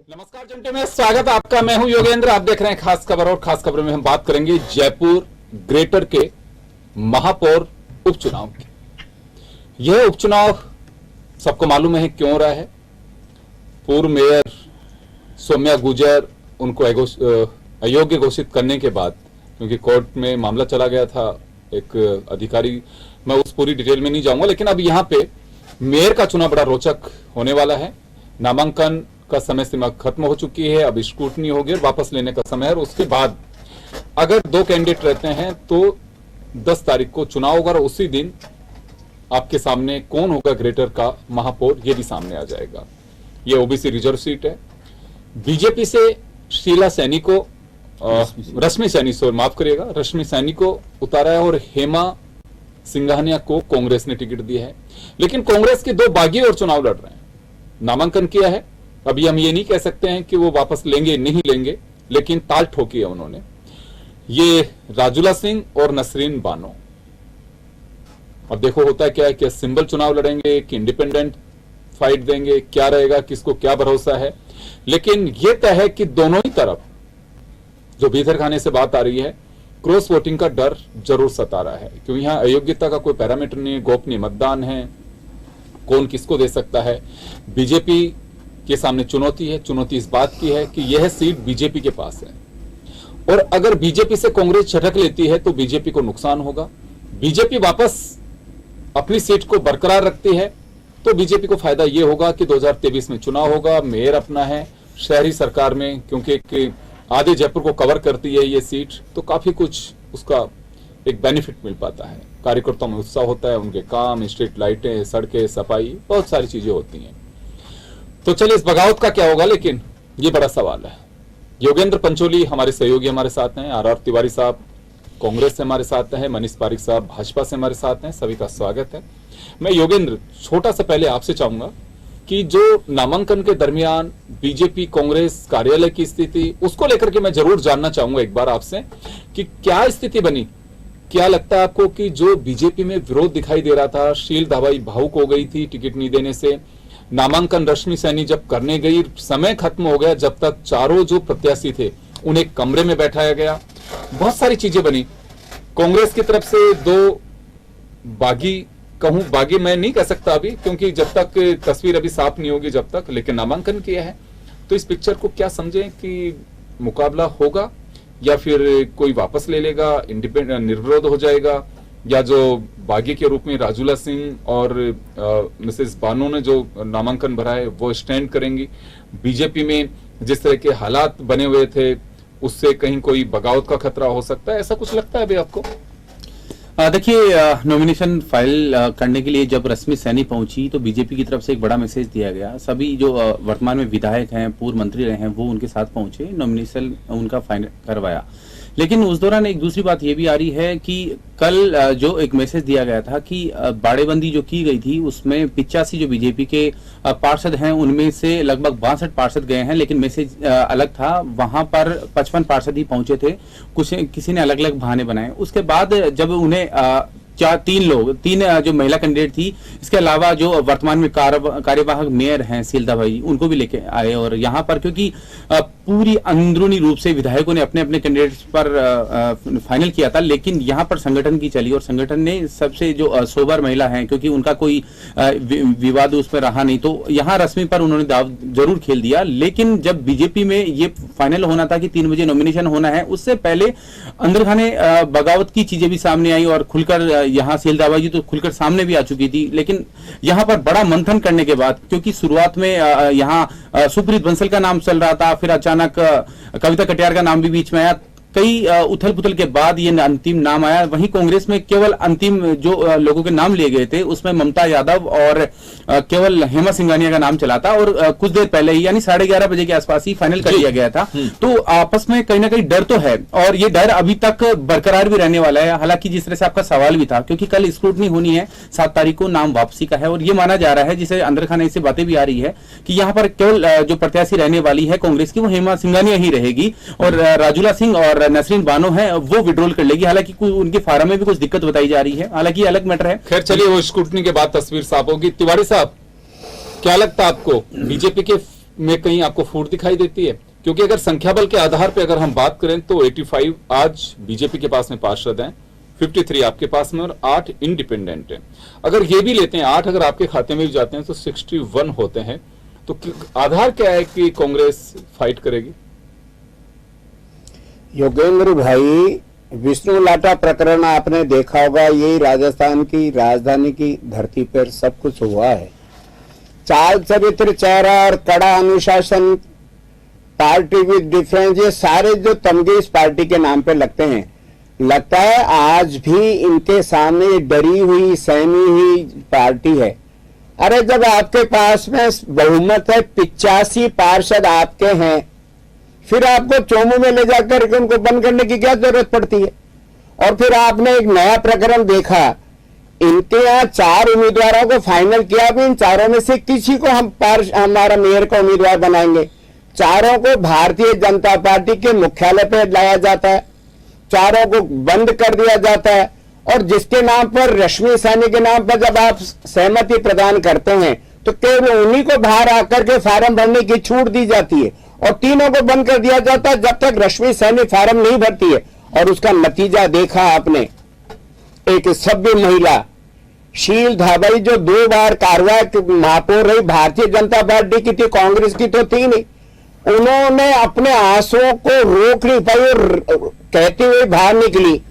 नमस्कार चिंटू में स्वागत है आपका। मैं हूं योगेंद्र, आप देख रहे हैं खास खबर। और खास खबर में हम बात करेंगे जयपुर ग्रेटर के महापौर उपचुनाव की। यह उपचुनाव सबको मालूम है क्यों हो रहा है। पूर्व मेयर सौम्या गुर्जर उनको अयोग्य घोषित करने के बाद, क्योंकि कोर्ट में मामला चला गया था एक अधिकारी, मैं उस पूरी डिटेल में नहीं जाऊंगा, लेकिन अब यहां पे मेयर का चुनाव बड़ा रोचक होने वाला है। नामांकन का समय सीमा खत्म हो चुकी है, अब स्क्रूटनी होगी और वापस लेने का समय है। और उसके बाद अगर दो कैंडिडेट रहते हैं तो 10 तारीख को चुनाव होगा और उसी दिन आपके सामने कौन होगा ग्रेटर का महापौर, ये भी सामने आ जाएगा। ये ओबीसी रिजर्व सीट है। बीजेपी से शीला सैनी को रश्मि सैनी माफ करिएगा, रश्मि सैनी को उतारा है और हेमा सिंघानिया को कांग्रेस ने टिकट दिया है। लेकिन कांग्रेस के दो बागी और चुनाव लड़ रहे हैं, नामांकन किया है। अभी हम ये नहीं कह सकते हैं कि वो वापस लेंगे नहीं लेंगे, लेकिन ताल ठोकी है उन्होंने। ये राजुला सिंह और नसरीन बानो। अब देखो होता है क्या है कि सिंबल चुनाव लड़ेंगे कि इंडिपेंडेंट फाइट देंगे, क्या रहेगा, किसको क्या भरोसा है। लेकिन यह तय है कि दोनों ही तरफ जो भीतर खाने से बात आ रही है, क्रॉस वोटिंग का डर जरूर सता रहा है, क्योंकि यहां अयोग्यता का कोई पैरामीटर नहीं है, गोपनीय मतदान है, कौन किसको दे सकता है। बीजेपी के सामने चुनौती है। चुनौती इस बात की है कि यह सीट बीजेपी के पास है और अगर बीजेपी से कांग्रेस झटक लेती है तो बीजेपी को नुकसान होगा। बीजेपी वापस अपनी सीट को बरकरार रखती है तो बीजेपी को फायदा यह होगा कि 2023 में चुनाव होगा, मेयर अपना है, शहरी सरकार में क्योंकि आधे जयपुर को कवर करती है ये सीट, तो काफी कुछ उसका एक बेनिफिट मिल पाता है। कार्यकर्ताओं में उत्साह होता है, उनके काम, स्ट्रीट लाइटें, सड़कें, सफाई, बहुत सारी चीजें होती हैं। तो चलिए इस बगावत का क्या होगा, लेकिन ये बड़ा सवाल है। योगेंद्र पंचोली हमारे सहयोगी हमारे साथ हैं, आर तिवारी साहब कांग्रेस से हमारे साथ हैं, मनीष पारिक साहब भाजपा से हमारे साथ हैं, सभी का स्वागत है। मैं योगेंद्र छोटा सा पहले आपसे चाहूंगा कि जो नामांकन के दरमियान बीजेपी कांग्रेस कार्यालय की स्थिति, उसको लेकर के मैं जरूर जानना चाहूंगा एक बार आपसे कि क्या स्थिति बनी। क्या लगता है आपको कि जो बीजेपी में विरोध दिखाई दे रहा था, शील दवाई भावुक हो गई थी टिकट नहीं देने से, नामांकन रश्मि सैनी जब करने गई समय खत्म हो गया, जब तक चारों जो प्रत्याशी थे उन्हें कमरे में बैठाया गया, बहुत सारी चीजें बनी। कांग्रेस की तरफ से दो बागी, कहूं बागी मैं नहीं कह सकता अभी, क्योंकि जब तक तस्वीर अभी साफ नहीं होगी जब तक, लेकिन नामांकन किया है। तो इस पिक्चर को क्या समझें कि मुकाबला होगा या फिर कोई वापस ले लेगा, इंडिपेंडेंट निर्विरोध हो जाएगा, या जो बागी के रूप में राजुला सिंह और मिसेस बानो ने जो नामांकन भरा है वो स्टैंड करेंगी। बीजेपी में जिस तरह के हालात बने हुए थे उससे कहीं कोई बगावत का खतरा हो सकता है, ऐसा कुछ लगता है अभी आपको? देखिए, नॉमिनेशन फाइल करने के लिए जब रश्मि सैनी पहुंची तो बीजेपी की तरफ से एक बड़ा मैसेज दिया गया। सभी जो वर्तमान में विधायक हैं, पूर्व मंत्री रहे हैं, वो उनके साथ पहुंचे, नॉमिनेशन उनका फाइनल करवाया। लेकिन उस दौरान एक दूसरी बात ये भी आ रही है कि कल जो एक मैसेज दिया गया था कि बाड़ेबंदी जो की गई थी उसमें 85 जो बीजेपी के पार्षद हैं उनमें से लगभग 62 पार्षद गए हैं, लेकिन मैसेज अलग था। वहां पर 55 पार्षद ही पहुंचे थे, कुछ किसी ने अलग अलग बहाने बनाए। उसके बाद जब उन्हें तीन जो महिला कैंडिडेट थी, इसके अलावा जो वर्तमान में कार्यवाहक मेयर हैं शीला भाई, उनको भी लेके आए। और यहाँ पर क्योंकि पूरी अंदरूनी रूप से विधायकों ने अपने अपने कैंडिडेट्स पर फाइनल किया था, लेकिन यहाँ पर संगठन की चली और संगठन ने सबसे जो सोबर महिला हैं, क्योंकि उनका कोई विवाद उसमें रहा नहीं, तो यहाँ रश्मि पर उन्होंने दाव जरूर खेल दिया। लेकिन जब बीजेपी में ये फाइनल होना था कि 3 बजे नॉमिनेशन होना है, उससे पहले अंदर खाने बगावत की चीजें भी सामने आई और खुलकर यहाँ शीला भाई तो खुलकर सामने भी आ चुकी थी। लेकिन यहाँ पर बड़ा मंथन करने के बाद, क्योंकि शुरुआत में यहाँ सुप्रीत बंसल का नाम चल रहा था, फिर अचानक कविता कटियार का नाम भी बीच में आया, कई उथल पुथल के बाद ये अंतिम नाम आया। वहीं कांग्रेस में केवल अंतिम जो लोगों के नाम लिए गए थे उसमें ममता यादव और केवल हेमा सिंघानिया का नाम चला था, और कुछ देर पहले ही यानी 11:30 बजे के आसपास ही फाइनल कर दिया गया था। तो आपस में कहीं ना कहीं डर तो है, और ये डर अभी तक बरकरार भी रहने वाला है। हालांकि जिस तरह से आपका सवाल भी था, क्योंकि कल स्क्रूटनी होनी है, 7 तारीख को नाम वापसी का है, और ये माना जा रहा है, जिसे अंदर खाने से बातें भी आ रही है कि यहाँ पर केवल जो प्रत्याशी रहने वाली है कांग्रेस की वो हेमा सिंघानिया ही रहेगी, और राजुला सिंह और नसरीन बानो है वो विड्रॉल कर लेगी। हालांकि उनके फार्म में भी कुछ दिक्कत बताई जा रही है, हालांकि अलग मैटर है। खैर चलिए वो स्क्रूटनी के बाद तस्वीर साफ होगी। तिवारी साहब, क्या लगता है आपको बीजेपी के में कहीं आपको फूट दिखाई देती है? क्योंकि अगर संख्या बल के आधार पर अगर हम बात करें तो 85 आज बीजेपी के पास में पार्षद हैं, 53 आपके पास में और 8 इंडिपेंडेंट हैं। अगर ये भी लेते हैं 8 अगर आपके खाते में भी जाते हैं तो 61 होते हैं। तो आधार क्या है कि कांग्रेस फाइट करेगी? योगेंद्र भाई, विष्णु लाटा प्रकरण आपने देखा होगा, यही राजस्थान की राजधानी की धरती पर सब कुछ हुआ है। चाल चरित्र, चेहरा और कड़ा अनुशासन, पार्टी विद डिफरेंस, ये सारे जो तमगे इस पार्टी के नाम पे लगते हैं, लगता है आज भी इनके सामने डरी हुई सहमी हुई पार्टी है। अरे जब आपके पास में बहुमत है, 85 पार्षद आपके हैं, फिर आपको चोमू में ले जाकर के उनको बंद करने की क्या जरूरत पड़ती है? और फिर आपने एक नया प्रकरण देखा, इनके यहाँ 4 उम्मीदवारों को फाइनल किया, भी इन चारों में से किसी को हम हमारा मेयर का उम्मीदवार बनाएंगे। चारों को भारतीय जनता पार्टी के मुख्यालय पर लाया जाता है, चारों को बंद कर दिया जाता है, और जिसके नाम पर, रश्मि सैनी के नाम पर जब आप सहमति प्रदान करते हैं तो केवल उन्हीं को बाहर आकर के फार्म भरने की छूट दी जाती है और तीनों को बंद कर दिया जाता है जब तक रश्मि सैनी फार्म नहीं भरती है। और उसका नतीजा देखा आपने, एक सभ्य महिला शील धाबाई जो 2 बार कार्रवाई महापौर रही, भारतीय जनता पार्टी की थी, कांग्रेस की तो थी नहीं, उन्होंने अपने आंसुओं को रोक नहीं पाई और कहती हुई बाहर निकली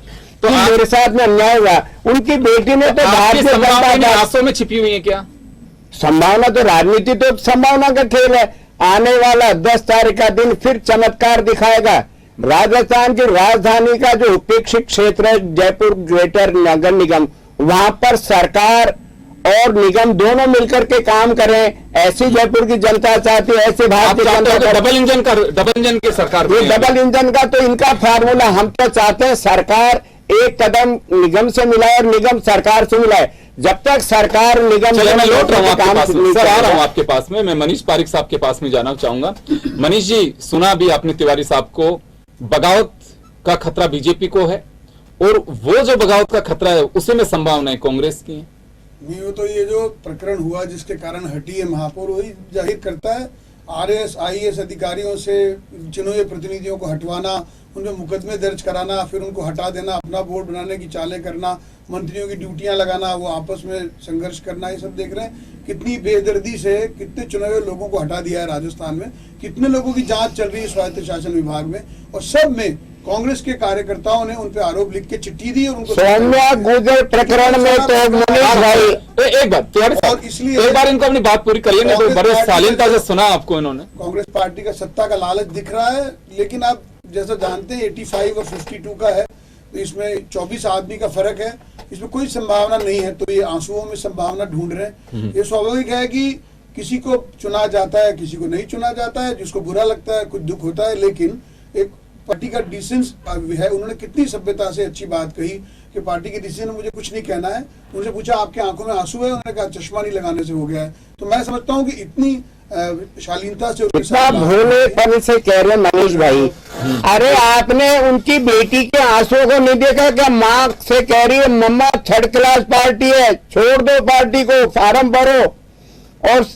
तो मेरे साथ में अन्याय हुआ। उनकी बेटी ने तो भारतीय जनता पार्टी आंसुओं में छिपी हुई है क्या? संभावना तो, राजनीति तो संभावना का खेल है। आने वाला 10 तारीख का दिन फिर चमत्कार दिखाएगा। राजस्थान की राजधानी का जो उपेक्षित क्षेत्र है, जयपुर ग्रेटर नगर निगम, वहां पर सरकार और निगम दोनों मिलकर के काम करें, ऐसी जयपुर की जनता चाहती है, ऐसे भारतीय जनता। डबल इंजन की सरकार, डबल इंजन का तो इनका फार्मूला। हम तो चाहते हैं सरकार एक कदम निगम से मिलाए और निगम सरकार से मिलाए। जब तक सरकार निगम, मैं लौट रहा हूं आपके पास में, सर आ रहा हूं आपके पास में। मैं मनीष पारिक साहब के पास में जाना चाहूंगा। मनीष जी, सुना भी आपने तिवारी साहब को, बगावत का खतरा बीजेपी को है और वो जो बगावत का खतरा है उसे में संभावनाएं कांग्रेस की है। नहीं, वो तो ये जो प्रकरण हुआ जिसके कारण हटी है महापौर, वही जाहिर करता है। RS IAS अधिकारियों से चुने हुए प्रतिनिधियों को हटवाना, उनमें मुकदमे दर्ज कराना, फिर उनको हटा देना, अपना बोर्ड बनाने की चालें करना, मंत्रियों की ड्यूटियां लगाना, वो आपस में संघर्ष करना, ये सब देख रहे हैं कितनी बेदर्दी से कितने चुने हुए लोगों को हटा दिया है राजस्थान में, कितने लोगों की जांच चल रही है स्वायत्त शासन विभाग में, और सब में कांग्रेस के कार्यकर्ताओं ने उन पे आरोप लिख के चिट्ठी दी और उनको सौम्या गुजर प्रकरण में तो मनीष भाई एक बात और इसलिए एक बार इनको अपनी बात पूरी करिए ना, तो बड़े शालीनता से सुना आपको इन्होंने। कांग्रेस पार्टी का सत्ता का लालच दिख रहा है, लेकिन आप जैसा जानते हैं 85 और 52 का है, तो इसमें 24 आदमी का फर्क है, इसमें कोई संभावना नहीं है, तो ये आंसुओं में संभावना ढूंढ रहे हैं। ये स्वाभाविक है कि किसी को चुना जाता है, किसी को नहीं चुना जाता है, जिसको बुरा लगता है, कुछ दुख होता है, लेकिन एक पार्टी का डिसीजन है। उन्होंने कितनी सभ्यता से अच्छी बात कही कि पार्टी के डिसीजन में मुझे कुछ नहीं कहना है। उनसे पूछा आपके आंखों में आंसू है, उन्होंने कहा चश्मा नहीं लगाने से हो गया है। तो मैं समझता हूँ कि इतनी शालीनता से भोलेपन से कह रहे मनीष भाई, अरे आपने उनकी बेटी के आंसुओं को नहीं देखा क्या? माँ से कह रही है मम्मा 3rd क्लास पार्टी है, छोड़ दो पार्टी को, फार्म भरो। और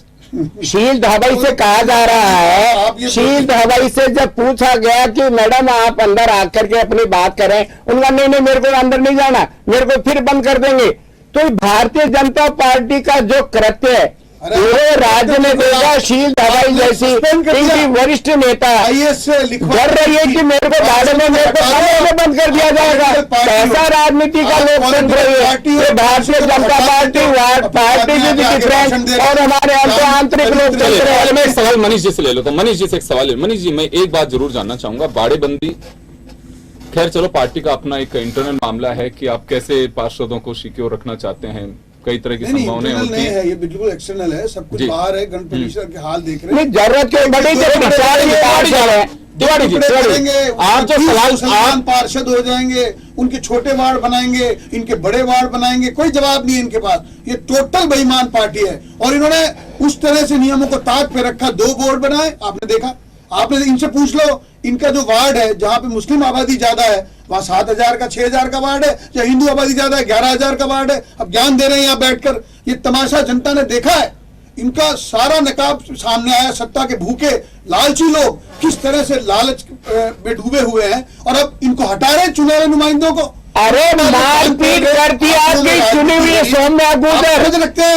शील धाबाई से कहा जा रहा है, शील धाबाई से जब पूछा गया कि मैडम आप अंदर आकर के अपनी बात करें, उनका नहीं मेरे को अंदर नहीं जाना, मेरे को फिर बंद कर देंगे। तो भारतीय जनता पार्टी का जो कृत्य है पूरे राज्य में देखा, शील धाबाई जैसी इनकी वरिष्ठ नेता डर रही है कि मेरे को बाद में मेरे को बंद कर दिया जाएगा। ऐसा राजनीति का लोकतंत्र है। भारतीय जनता पार्टी की डिफरेंस और हमारे आंतरिक लोकतंत्र है। मैं एक सवाल मनीष जी से ले लो, तो मनीष जी से एक सवाल है। मनीष जी, मैं एक बात जरूर जानना चाहूंगा, बाड़ेबंदी, खैर चलो पार्टी का अपना एक इंटरनल मामला है कि आप कैसे पार्षदों को सिक्योर रखना चाहते हैं, कई तरह की संभावनाएं होती हैं। ये बिल्कुल एक्सटर्नल है, सब कुछ बाहर है, गण परिषद के हाल देख रहे हैं। जरूरत के बड़ी तिवारी जी, आप जो सवाल पार्षद हो जाएंगे, उनके छोटे वार्ड बनाएंगे, इनके बड़े वार्ड बनाएंगे, कोई जवाब नहीं है इनके पास। ये टोटल बेईमान पार्टी है और इन्होंने उस तरह से नियमों को ताक पे रखा। 2 बोर्ड बनाए, आपने देखा, आपने इनसे पूछ लो, इनका जो वार्ड है जहां पे मुस्लिम आबादी ज्यादा है वहां 7,000 का 6,000 का वार्ड है, या हिंदू आबादी ज्यादा है 11,000 का वार्ड है। अब ज्ञान दे रहे हैं यहाँ बैठकर, ये तमाशा जनता ने देखा है। इनका सारा नकाब सामने आया। सत्ता के भूखे लालची लोग किस तरह से लालच में डूबे हुए हैं और अब इनको हटा रहे चुने नुमाइंदों को। अरे मारपीट करती आपकी चुनी हुई सौम्या गुजर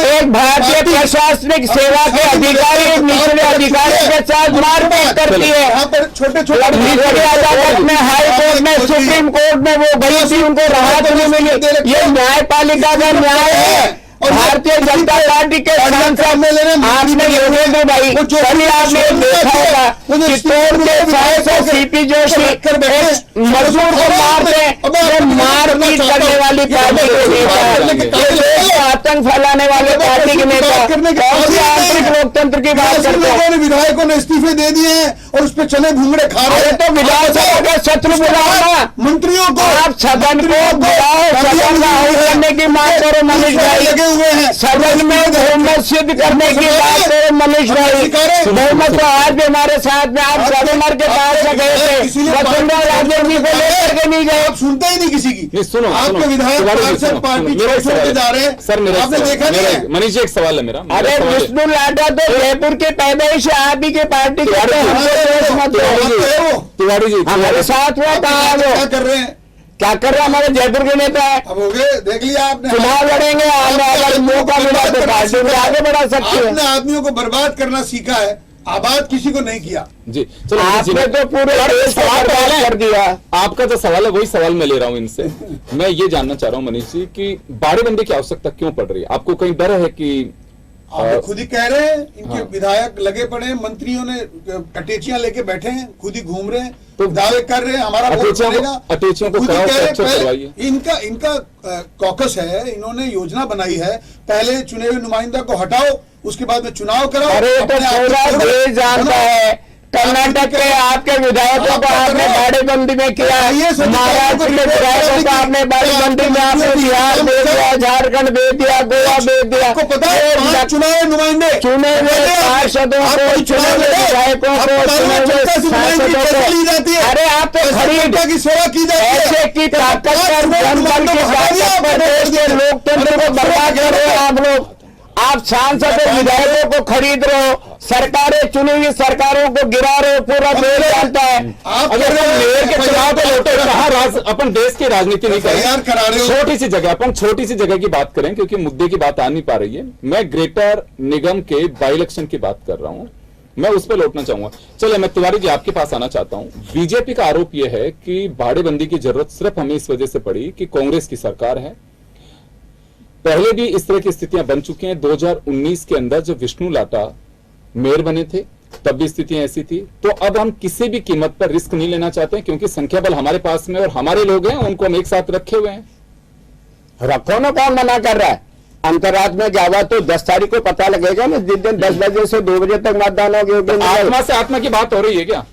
एक भारतीय प्रशासनिक सेवा के अधिकारी निचले अधिकारी के साथ मारपीट करती है। यहाँ पर छोटे छोटे निचले अदालत में, हाई कोर्ट में, सुप्रीम कोर्ट में वो गई थी, उनको राहत नहीं मिली। ये न्यायपालिका का न्याय है। भारतीय जनता पार्टी के सांसद आपने योगेंद्र भाई कभी आपने देखा होगा कि तोड़ के 500 सीपी जोशी मजदूर को मारते ये मारपीट करने वाली पार्टी के नेता है, आतंक फैलाने वाले पार्टी के नेता कौन सी आंतरिक लोकतंत्र की बात करते हैं। विधायकों ने इस्तीफे दे दिए हैं और उस पर चले भूंगड़े खा रहे हैं। तो विधानसभा का शत्रु बुलाओ, मंत्रियों को आप सदन को बुलाओ, सदन का हल करने की मांग करो मनीष भाई, लगे हुए हैं सदन में बहुमत सिद्ध करने की बात करो मनीष भाई। बहुमत तो आज भी हमारे साथ में, आप गवर्नर के पास गए थे, वसुंधरा राजे जी को लेकर के नहीं गए। आप सुनते ही नहीं किसी की। सुनो आपके विधायक पार्टी छोड़ के जा रहे हैं सर। मेरा आपने देखा नहीं है? मनीष जी एक सवाल है मेरा। अरे विष्णु लाटा तो जयपुर के पैदाइश से आप ही के पार्टी के तिवारी जी हमारे साथ हुआ कहा वो क्या कर रहे हैं? क्या कर रहे हैं? हमारे जयपुर के नेता है, अब हो गए, देख लिया आपने। चुनाव लड़ेंगे, अगर मौका मिला तो पार्टी में आगे बढ़ा सकते हैं। आपने आदमियों को बर्बाद करना सीखा है, आबाद किसी को नहीं किया जी। चलो आपने तो पूरे देश को बर्बाद कर दिया। आपका जो सवाल है वही सवाल मैं ले रहा हूं इनसे। मैं ये जानना चाह रहा हूं मनीष जी कि बाड़ेबंदी की आवश्यकता क्यों पड़ रही है? आपको कहीं डर है कि आप खुद ही कह रहे हैं इनके हाँ। विधायक लगे पड़े हैं, मंत्रियों ने अटैचियां लेके बैठे हैं, खुद ही घूम रहे हैं, तो दावे कर रहे हैं हमारा वोट अटैचियों को- बनेगा। अटैचियों को खुद ही कराओ, कह रहे हैं, कैप्चर पहले करवाइए। इनका कॉकस है, इन्होंने योजना बनाई है, पहले चुने हुए नुमाइंदा को हटाओ, उसके बाद में चुनाव कराओ। अरे तो अपने आप पूरा को देश जानता है, कर्नाटक के आपके विधायकों को आपने बाड़ेबंदी में किया, महाराष्ट्र के विधायकों को आपने बाड़ेबंदी में आपने बिहार दे दिया, झारखंड दे दिया, गोवा दे दिया। आपको पता है 5 चुनाव नुमाइंदे चुने हुए पार्षदों को, चुने हुए विधायकों को, चुने हुए सांसदों को, अरे आप तो खरीद की सेवा की जाती है। ऐसे की ताकत पर, जनबल की ताकत पर देश के लोकतंत्र को बर्बाद कर रहे हो आप लोग। आप सांसद और विधायकों को खरीद रहे हो, सरकारें, चुनी हुई सरकारों को गिरा रहे हो, पूरा देश जानता है। आप अगर हम मेयर के चुनाव पे लौटे कहा अपन देश की राजनीति नहीं तैयार करा रहे करें। हो। छोटी सी जगह, अपन छोटी सी जगह की बात करें क्योंकि मुद्दे की बात आ नहीं पा रही है। मैं ग्रेटर निगम के बाई इलेक्शन की बात कर रहा हूं, मैं उस पर लौटना चाहूंगा। चले मैं तिवारी जी आपके पास आना चाहता हूं। बीजेपी का आरोप यह है कि बाड़ेबंदी की जरूरत सिर्फ हमें इस वजह से पड़ी कि कांग्रेस की सरकार है। पहले भी इस तरह की स्थितियां बन चुकी हैं। 2019 के अंदर जब विष्णु लाटा मेयर बने थे तब भी स्थितियां ऐसी थी। तो अब हम किसी भी कीमत पर रिस्क नहीं लेना चाहते हैं क्योंकि संख्या बल हमारे पास में और हमारे लोग हैं, उनको हम एक साथ रखे हुए हैं। रखो ना, कौन मना कर रहा है? अंतरात में जावा तो 10 तारीख को पता लगेगा ना, जिस दिन 10 बजे से 2 बजे तक मतदान होगा। आत्मा से आत्मा की बात हो रही है क्या?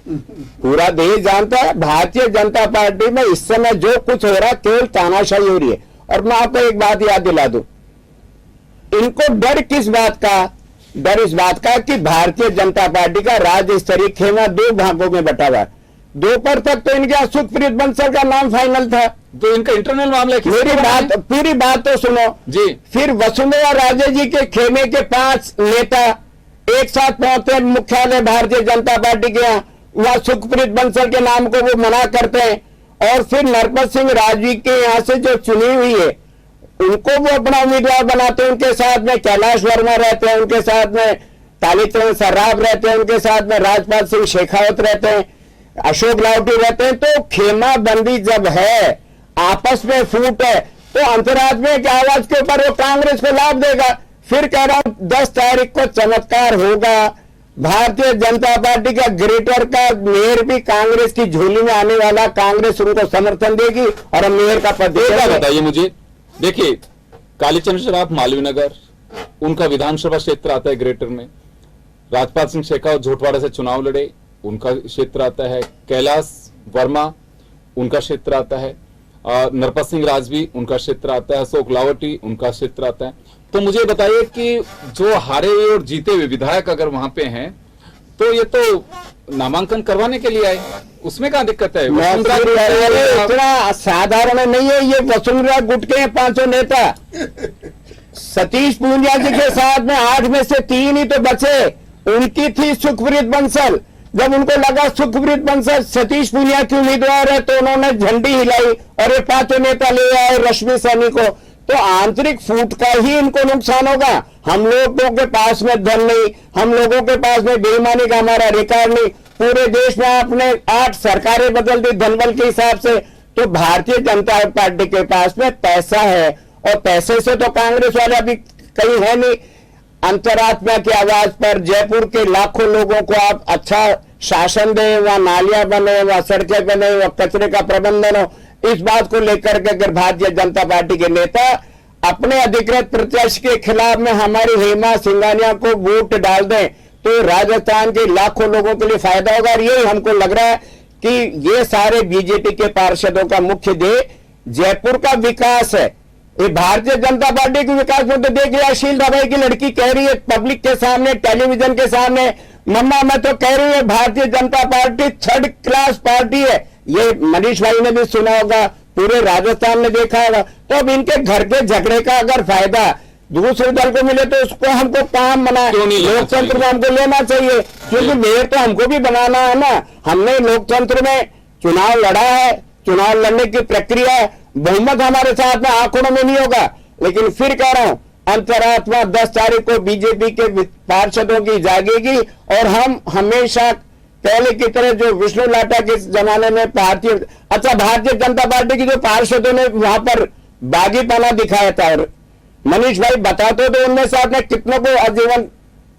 पूरा देश जानता है भारतीय जनता पार्टी में इस समय जो कुछ हो रहा है केवल तानाशाही हो रही है। और मैं आपको एक बात याद दिला दूं, इनको डर किस बात का? डर इस बात का कि भारतीय जनता पार्टी का राज्य स्तरीय खेमा 2 भागों में बटा हुआ है। दोपहर तक तो इनके यहाँ सुखप्रीत बंसल का नाम फाइनल था। तो इनका इंटरनल मामला है। मेरी बात, पूरी बात तो सुनो जी। फिर वसुंधरा राजे जी के खेमे के 5 नेता एक साथ पहुंचते मुख्यालय भारतीय जनता पार्टी के यहाँ, वहां सुखप्रीत बंसल के नाम को वो मना करते हैं। और फिर नरपत सिंह राजवी के यहाँ से जो चुनी हुई है उनको वो अपना उम्मीदवार बनाते हैं। उनके साथ में कैलाश वर्मा रहते हैं, उनके साथ में कालीचरण सर्राफ रहते हैं, उनके साथ में राजपाल सिंह शेखावत रहते हैं, अशोक लावटी रहते हैं। तो खेमा बंदी जब है, आपस में फूट है, तो अंतर्राज्य की आवाज के ऊपर वो कांग्रेस को लाभ देगा। फिर कह रहा हूं 10 तारीख को चमत्कार होगा। भारतीय जनता पार्टी का ग्रेटर का मेयर भी कांग्रेस की झोली में आने वाला, कांग्रेस उनको समर्थन देगी और मेयर का पद देगा। बताइए मुझे, देखिए कालीचरण सर्राफ मालवीय उनका विधानसभा क्षेत्र आता है ग्रेटर में। राजपाल सिंह शेखावत झोटवाड़ा से चुनाव लड़े, उनका क्षेत्र आता है। कैलाश वर्मा उनका क्षेत्र आता है। नरपत सिंह राजवी उनका क्षेत्र आता है। अशोक लावटी उनका क्षेत्र आता है। तो मुझे बताइए कि जो हारे हुए और जीते हुए विधायक अगर वहां पे हैं तो ये तो नामांकन करवाने के लिए आए, उसमें क्या दिक्कत है? इतना साधारण नहीं है ये। वसुंधरा गुट के 500 नेता सतीश पूनिया जी के साथ में 8 में से 3 ही तो बचे। उनकी थी सुखप्रीत बंसल। जब उनको लगा सुखप्रीत बंसल सतीश पूनिया की उम्मीदवार है तो उन्होंने झंडी हिलाई और ये 5 नेता ले आए रश्मि सैनी को। तो आंतरिक फूट का ही इनको नुकसान होगा। हम लोगों के पास में धन नहीं, हम लोगों के पास में बेईमानी का हमारा रिकॉर्ड नहीं। पूरे देश में आपने 8 सरकारें बदल दी धनबल के हिसाब से। तो भारतीय जनता पार्टी के पास में पैसा है और पैसे से तो कांग्रेस वाले अभी कहीं है नहीं। अंतरात्मा की आवाज पर जयपुर के लाखों लोगों को आप अच्छा शासन दें, वहां नालियां बने, वहां सड़कें बने, वहां कचरे का प्रबंधन हो, इस बात को लेकर के अगर भारतीय जनता पार्टी के नेता अपने अधिकृत प्रत्याशी के खिलाफ में हमारी हेमा सिंघानिया को वोट डाल दें तो राजस्थान के लाखों लोगों के लिए फायदा होगा। और यही हमको लग रहा है कि ये सारे बीजेपी के पार्षदों का मुख्य ध्येय जयपुर का विकास है। ये भारतीय जनता पार्टी के विकास में तो देखिए अशील दवाई की लड़की कह रही है पब्लिक के सामने, टेलीविजन के सामने, मम्मा मैं तो कह रही हूं Bharatiya Janata party 3rd class party है। ये मनीष भाई ने भी सुना होगा, पूरे राजस्थान में देखा होगा। तो अब इनके घर के झगड़े का अगर फायदा दूसरे दल को मिले तो उसको हमको काम बना, लोकतंत्र में हमको लेना चाहिए, क्योंकि मेयर तो हमको भी बनाना है ना। हमने लोकतंत्र में चुनाव लड़ा है, चुनाव लड़ने की प्रक्रिया है, बहुमत हमारे साथ में आंकड़ों में नहीं होगा। लेकिन फिर कह रहा हूं अंतरात्मा 10 तारीख को बीजेपी के पार्षदों की जागेगी और हम हमेशा पहले की तरह जो विष्णु लाटा के जमाने में भारतीय जनता पार्टी की जो पार्षदों ने वहां पर बागीपना दिखाया था, और मनीष भाई बताते तो उनमें से आपने कितनों को आजीवन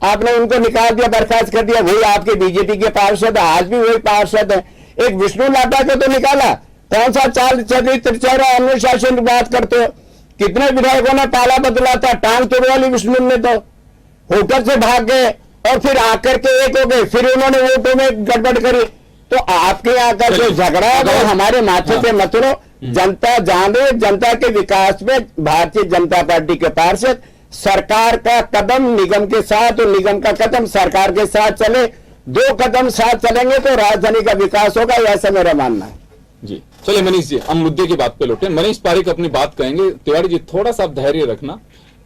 आपने उनको निकाल दिया, बर्खास्त कर दिया। वही आपके बीजेपी के पार्षद, आज भी वही पार्षद है। एक विष्णु लाटा को तो निकाला, कौन सा चाल चेहरा अनुशासन की बात करते हो। कितने विधायकों ने पाला बदला था, टांग तोड़वा ली विष्णु ने तो, होटल से भाग गए और फिर आकर के एक हो गए, फिर उन्होंने वोटों में गड़बड़ करी। तो आपके यहाँ का जो झगड़ा है वो हमारे माथे पे मत लो। जनता जाने, जनता के विकास में भारतीय जनता पार्टी के पार्षद सरकार का कदम निगम के साथ और निगम का कदम सरकार के साथ चले, 2 कदम साथ चलेंगे तो राजधानी का विकास होगा, ऐसा मेरा मानना है। जी चलिए मनीष जी, हम मुद्दे की बात पे लौटे। मनीष पारिक अपनी बात कहेंगे। तिवारी जी थोड़ा सा आप धैर्य रखना,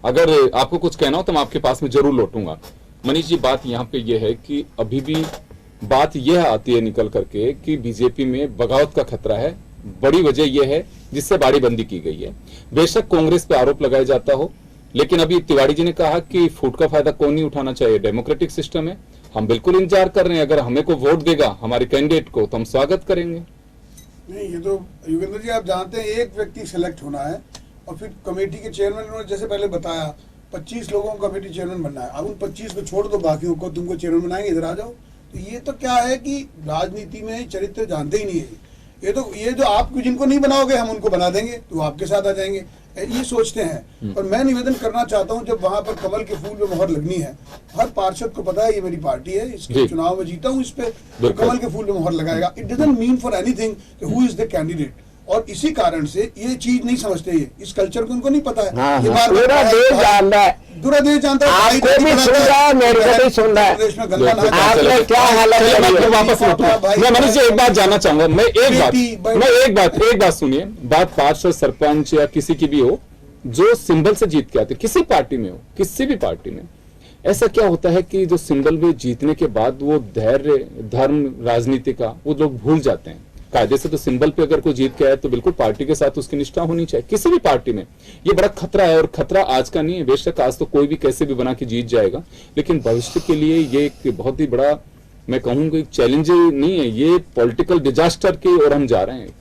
अगर आपको कुछ कहना हो तो मैं आपके पास में जरूर लौटूंगा। मनीष जी बात यहाँ पे ये है कि अभी भी बात यह आती है निकल करके कि बीजेपी में बगावत का खतरा है। बड़ी वजह यह है जिससे बाड़ीबंदी की गई है। बेशक कांग्रेस पे आरोप लगाया जाता हो, लेकिन अभी तिवारी जी ने कहा कि फूट का फायदा कौन नहीं उठाना चाहिए, डेमोक्रेटिक सिस्टम है। हम बिल्कुल इंतजार कर रहे हैं, अगर हमें को वोट देगा हमारे कैंडिडेट को तो हम स्वागत करेंगे। नहीं, ये तो योगेंद्र जी आप जानते हैं एक व्यक्ति सेलेक्ट होना है और फिर कमेटी के चेयरमैन, उन्होंने जैसे पहले बताया 25 लोगों को कमेटी चेयरमैन बनना है। अब उन 25 को छोड़ दो, बाकियों को तुमको चेयरमैन बनाएंगे, इधर आ जाओ। तो ये तो क्या है कि राजनीति में चरित्र जानते ही नहीं है। ये जो आप जिनको नहीं बनाओगे हम उनको बना देंगे तो आपके साथ आ जाएंगे, ये सोचते हैं। और मैं निवेदन करना चाहता हूं, जब वहां पर कमल के फूल पे मोहर लगनी है, हर पार्षद को पता है ये मेरी पार्टी है, इसके चुनाव में जीता हूं, इस पे तो कमल के फूल पे मोहर लगाएगा। It doesn't mean for anything who is the candidate. और इसी कारण से ये चीज नहीं समझते, ये इस कल्चर को उनको नहीं पता है। पूरा देश जानता है, पूरा देश जानता है, आपको भी सुन रहा है, मेरे को भी सुन रहा है। आपने क्या हालत है, वापस मैं मनीष जी एक बात जानना चाहूंगा। मैं एक बात सुनिए, बात पार्षद सरपंच या किसी की भी हो जो सिंबल से जीत के आते, किसी पार्टी में हो, किसी भी पार्टी में, ऐसा क्या होता है कि जो सिंबल में जीतने के बाद वो धैर्य, धर्म, राजनीति का वो लोग भूल जाते हैं। कायदे से तो सिंबल पे अगर कोई जीत के आए तो बिल्कुल पार्टी के साथ उसकी निष्ठा होनी चाहिए, किसी भी पार्टी में। ये बड़ा खतरा है, और खतरा आज का नहीं है। बेशक आज तो कोई भी कैसे भी बना के जीत जाएगा, लेकिन भविष्य के लिए ये एक बहुत ही बड़ा, मैं कहूंगा एक चैलेंज नहीं है, ये पॉलिटिकल डिजास्टर की ओर हम जा रहे हैं।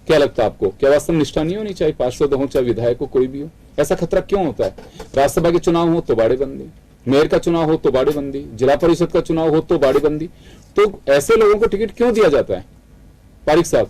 क्या लगता है आपको, क्या वास्तव में निष्ठा नहीं होनी चाहिए, पार्षद हो चाहे विधायक हो, कोई भी हो? ऐसा खतरा क्यों होता है? राज्यसभा के चुनाव हो तो बाड़ेबंदी, मेयर का चुनाव हो तो बाड़ेबंदी, जिला परिषद का चुनाव हो तो बाड़ेबंदी। तो ऐसे लोगों को टिकट क्यों दिया जाता है? पारिक साहब।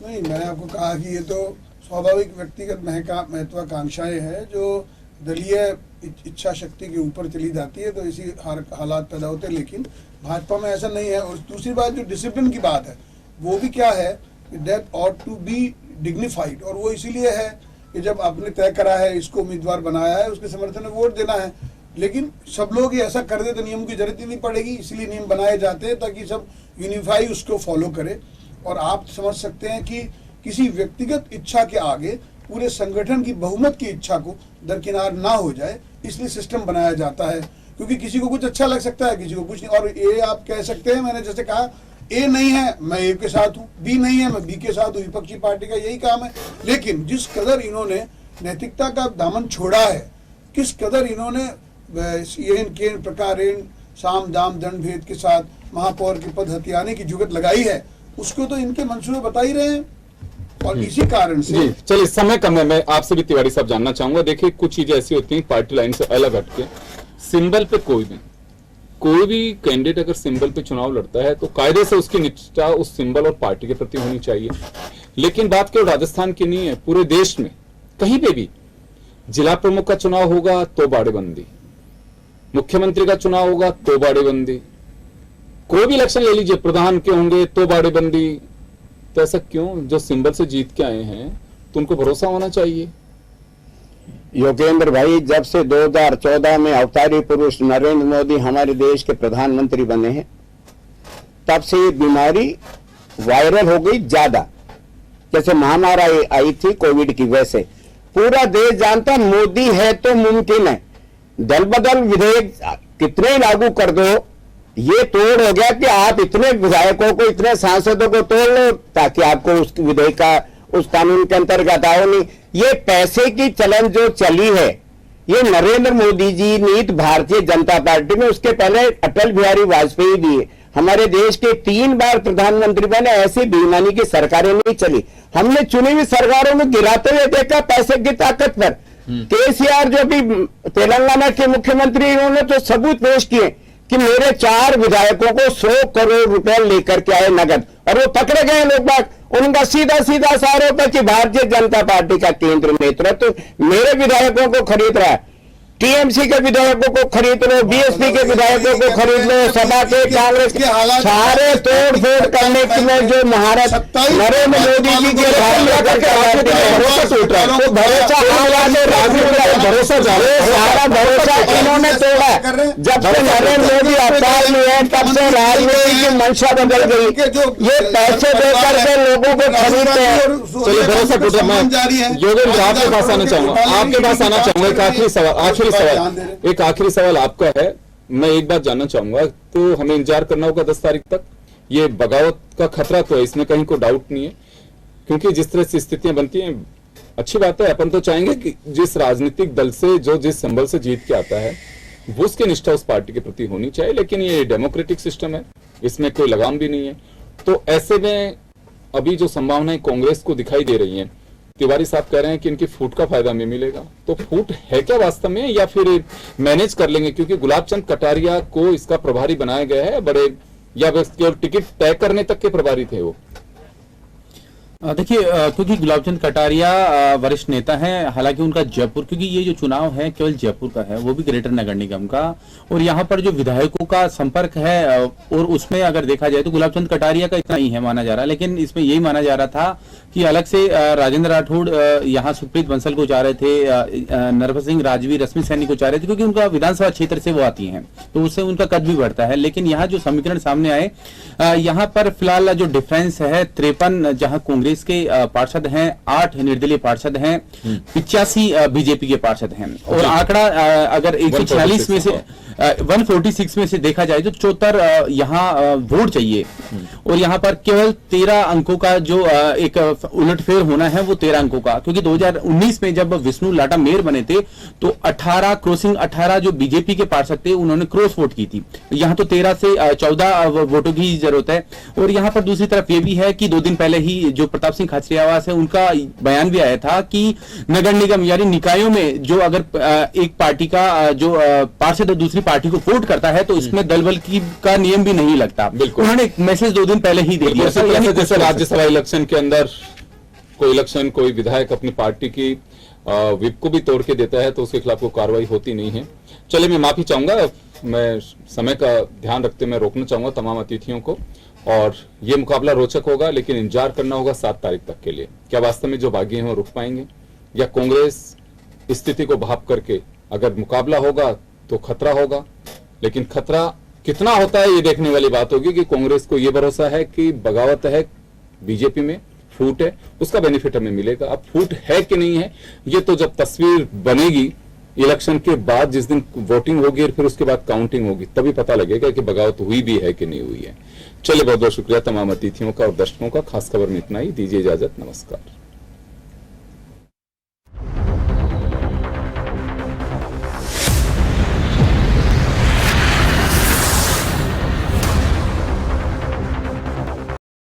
नहीं, मैंने आपको कहा कि ये तो स्वाभाविक व्यक्तिगत महत्वाकांक्षाएं हैं जो दलीय इच्छा शक्ति के ऊपर चली जाती है, तो इसी हालात पैदा होते हैं। लेकिन भाजपा में ऐसा नहीं है। और दूसरी बात जो डिसिप्लिन की बात है, वो भी क्या है, that ought to be dignified. और वो इसीलिए है कि जब आपने तय करा है, इसको उम्मीदवार बनाया है, उसके समर्थन में वोट देना है। लेकिन सब लोग ये ऐसा कर दे तो नियम की जरूरत ही नहीं पड़ेगी, इसलिए नियम बनाए जाते हैं ताकि सब यूनिफाई उसको फॉलो करे। और आप समझ सकते हैं कि किसी व्यक्तिगत इच्छा के आगे पूरे संगठन की बहुमत की इच्छा को दरकिनार ना हो जाए, इसलिए सिस्टम बनाया जाता है। क्योंकि किसी को कुछ अच्छा लग सकता है, किसी को कुछ नहीं। और ए आप कह सकते हैं, मैंने जैसे कहा, ए नहीं है मैं ए के साथ हूँ, बी नहीं है मैं बी के साथ हूँ, विपक्षी पार्टी का यही काम है। लेकिन जिस कदर इन्होंने नैतिकता का दामन छोड़ा है, किस कदर इन्होंने केन प्रकार साम दाम दंड भेद के साथ महापौर के पद हथियाने की जुगत लगाई है, उसको तो इनके मंसूबे बता ही रहे हैं। और इसी कारण से जी चलिए, समय कम है, मैं आपसे भी तिवारी साहब जानना चाहूंगा। देखिए, कुछ चीजें ऐसी होती हैं पार्टी लाइन से अलग हटके, सिंबल पे कोई भी कैंडिडेट अगर सिंबल पे चुनाव लड़ता है तो कायदे से उसकी निष्ठा उस सिंबल और पार्टी के प्रति होनी चाहिए। लेकिन बात केवल राजस्थान की नहीं है, पूरे देश में कहीं पे भी जिला प्रमुख का चुनाव होगा तो बाड़ेबंदी, मुख्यमंत्री का चुनाव होगा तो बाड़ेबंदी, कोई भी इलेक्शन ले लीजिए, प्रधान के होंगे तो बाड़ेबंदी। तो ऐसा क्यों? जो सिंबल से जीत के आए हैं तो उनको भरोसा होना चाहिए। योगेंद्र भाई, जब से 2014 में अवतारी पुरुष नरेंद्र मोदी हमारे देश के प्रधानमंत्री बने हैं, तब से ये बीमारी वायरल हो गई ज्यादा। जैसे महामारी आई थी कोविड की, वैसे पूरा देश जानता मोदी है तो मुमकिन है। दल बदल विधेयक कितने लागू कर दो, ये तोड़ हो गया कि आप इतने विधायकों को, इतने सांसदों को तोड़ लो ताकि आपको उस विधेयक का, उस कानून के अंतर्गत आओ नहीं। ये पैसे की चलन जो चली है, ये नरेंद्र मोदी जी नीत भारतीय जनता पार्टी में, उसके पहले अटल बिहारी वाजपेयी भी हमारे देश के 3 बार प्रधानमंत्री बने। ऐसी बेईमानी की सरकारें नहीं चली। हमने चुनी हुई सरकारों में गिराते हुए देखा पैसे की ताकत पर। केसीआर जो भी तेलंगाना के मुख्यमंत्री, इन्होंने तो सबूत पेश किए कि मेरे 4 विधायकों को 100 करोड़ रुपए लेकर के आए नगद, और वो पकड़े गए लोग बाग। उनका सीधा सीधा आरोप है कि भारतीय जनता पार्टी का केंद्र नेतृत्व तो मेरे विधायकों को खरीद रहा है। टीएमसी के विधायकों को खरीद लो, बीएसपी के विधायकों को खरीद लो, सभा के, कांग्रेस के, सारे तोड़ फोड़ करने की में जो महारत नरेंद्र मोदी जी के भरोसा सारा भरोसा इन्होंने तोड़ा। जब से नरेंद्र मोदी अवतार में है, तब से राजनीति की मंशा बदल गई। ये पैसे देकर के लोगों को खरीदते हैं। चलिए, भरोसा टूटा। मैं योगेंद्र आपके पास आना चाहूंगा, एक आखिरी सवाल आपका है। मैं एक बात जानना चाहूंगा, तो हमें इंतजार करना होगा 10 तारीख तक। ये बगावत का खतरा तो है, इसमें कहीं कोई डाउट नहीं है, क्योंकि जिस तरह से स्थितियां बनती हैं, अच्छी बात है। अपन तो चाहेंगे कि जिस राजनीतिक दल से, जो जिस सिंबल से जीत के आता है, वो उसकी निष्ठा उस पार्टी के प्रति होनी चाहिए। लेकिन ये डेमोक्रेटिक सिस्टम है, इसमें कोई लगाम भी नहीं है। तो ऐसे में अभी जो संभावनाएं कांग्रेस को दिखाई दे रही हैं, तिवारी साहब कह रहे हैं कि इनकी फूट का फायदा हमें मिलेगा। तो फूट है क्या वास्तव में, या फिर मैनेज कर लेंगे? क्योंकि गुलाब चंद कटारिया को इसका प्रभारी बनाया गया है, बड़े, या केवल टिकट तय करने तक के प्रभारी थे वो? देखिए, क्योंकि गुलाबचंद कटारिया वरिष्ठ नेता हैं, हालांकि उनका जयपुर, क्योंकि ये जो चुनाव है केवल जयपुर का है, वो भी ग्रेटर नगर निगम का, और यहाँ पर जो विधायकों का संपर्क है, और उसमें अगर देखा जाए तो गुलाबचंद कटारिया का इतना ही है माना जा रहा है। लेकिन इसमें यही माना जा रहा था कि अलग से राजेंद्र राठौड़ यहाँ सुखप्रीत बंसल को चाह रहे थे, नरभर सिंह राजवी रश्मि सैनी को चाह रहे थे, क्योंकि उनका विधानसभा क्षेत्र से वो आती हैं, तो उससे उनका कद भी बढ़ता है। लेकिन यहाँ जो समीकरण सामने आए, यहाँ पर फिलहाल जो डिफरेंस है 53 जहाँ कांग्रेस के पार्षद हैं, 8 निर्दलीय पार्षद हैं, 85 बीजेपी के पार्षद हैं, और आंकड़ा अगर 146 में से 146 में से देखा जाए तो 74 यहाँ वोट चाहिए, और यहाँ पर केवल 13 अंकों का जो एक उलटफेर होना है वो 13 अंकों का, क्योंकि 2019 में जब विष्णु लाटा मेयर बने थे तो 18 जो बीजेपी के पार्षद थे उन्होंने क्रॉस वोट की थी। यहाँ तो 13 से 14 वोटों की जरूरत है। और यहाँ पर दूसरी तरफ ये भी है कि 2 दिन पहले ही जो प्रताप सिंह खाचरियावास है, उनका बयान भी आया था कि नगर निगम यानी निकायों में जो अगर एक पार्टी का जो पार्षद दूसरी पार्टी को वोट करता है तो इसमें दल बल की का नियम भी नहीं लगता। उन्होंने एक मैसेज 2 दिन पहले ही दे दिया। जैसे राज्यसभा इलेक्शन के अंदर कोई विधायक अपनी पार्टी की विप को भी तोड़ के देता है तो उसके खिलाफ कोई कार्रवाई होती नहीं है। चलिए, मैं माफी चाहूंगा, मैं समय का ध्यान रखते मैं रोकना चाहूंगा तमाम अतिथियों को, और ये मुकाबला रोचक होगा, लेकिन इंतजार करना होगा 7 तारीख तक के लिए। क्या वास्तव में जो बागी हैं वो रुक पाएंगे, या कांग्रेस स्थिति को भाप करके अगर मुकाबला होगा तो खतरा होगा। लेकिन खतरा कितना होता है ये देखने वाली बात होगी कि कांग्रेस को ये भरोसा है कि बगावत है बीजेपी में, फूट है, उसका बेनिफिट हमें मिलेगा। अब फूट है कि नहीं है, ये तो जब तस्वीर बनेगी इलेक्शन के बाद, जिस दिन वोटिंग होगी और फिर उसके बाद काउंटिंग होगी, तभी पता लगेगा कि बगावत हुई भी है कि नहीं हुई है। चलिए, बहुत बहुत शुक्रिया तमाम अतिथियों का और दर्शकों का। खास खबर में इतना ही, दीजिए इजाजत, नमस्कार।